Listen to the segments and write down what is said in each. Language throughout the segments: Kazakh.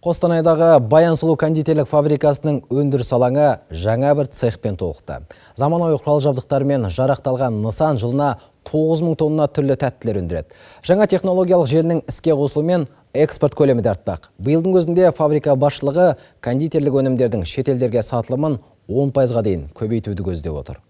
Қостанайдағы Баян-сұлу кондитерлік фабрикасының өндіріс алаңы жаңа бір цехпен толықты. Заманауи құрал-жабдықтармен жарақталған нысан жылына 9000 тонна түрлі тәттілер өндіреді. Жаңа технологиялық желінің іске қосылуымен экспорт көлемі де артпақ. Биылдың өзінде фабрика басшылығы кондитерлік өнімдердің шетелдерге сатылымын 10%-ға дейін көбейтуді көздеп отыр.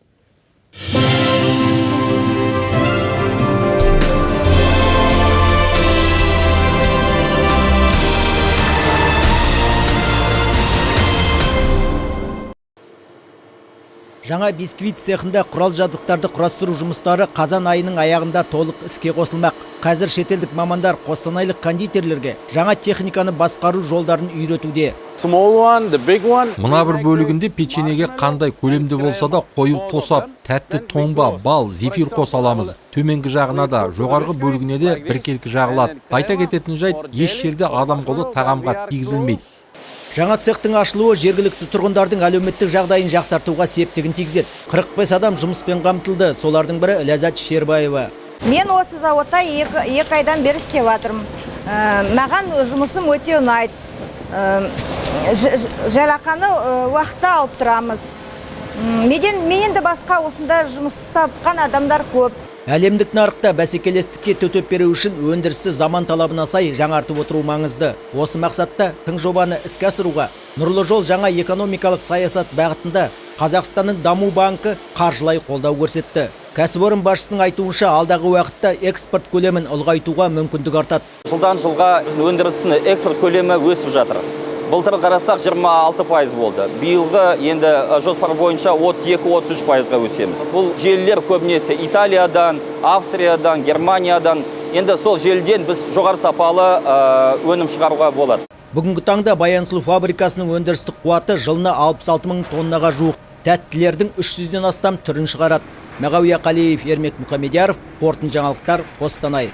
Жаңа бисквит цехында құрал-жабдықтарды құрастыру жұмыстары қазан айының аяғында толық іске қосылмақ. Қазір шетелдік мамандар қостанайлық кондитерлерге жаңа техниканы басқару жолдарын үйретуде. Мына бір бөлігінде печенеге қандай көлемде болса да қою тосап, тәтті томба, бал, зефир қоса аламыз. Төменгі жағына да, жоғарғы бөлігіне де біркелкі жағылады. Айта кететін жайт, еш жерде адам қолы тағамға тигізілмейді. Жаңа цехтың ашылуы жергілікті тұрғындардың әлеуметтік жағдайын жақсартуға септігін тигізеді. 45 адам жұмыспен қамтылды, солардың бірі Ләззат Шербаева. Мен осы зауытта 2 айдан бері істеп жатырмын. Маған жұмысым өте ұнайды. Жалақыны уақытта алып тұрамыз. Менен де басқа осында жұмыс тапқан адамдар көп. Әлемдік нарықта бәсекелестікке төтеп беру үшін өндірісті заман талабына сай жаңартып отыру маңызды. Осы мақсатта тың жобаны іске асыруға Нұрлы жол жаңа экономикалық саясат бағытында Қазақстанның даму банкі қаржылай қолдау көрсетті. Кәсіпорын басшысының айтуынша алдағы уақытта экспорт көлемін ұлғайтуға мүмкіндік артады. Жылдан жылға біздің өндірістің экспорт көлемі өсіп жатыр. Былтыр қарасақ 26% болды. Биылғы енді жоспар бойынша 32-33%-ға өсеміз. Бұл желілер көбінесе Италиядан, Австриядан, Германиядан. Енді сол желіден біз жоғары сапалы өнім шығаруға болады. Бүгінгі таңда Баян-сұлу фабрикасының өндірістік қуаты жылына 66 мың тоннаға жуық. Тәттілердің 300-ден астам түрін шығарады. Мағауия Қалиев, Ермек Мұхамедияров, қорытынды жаңалықтар, Қостанай.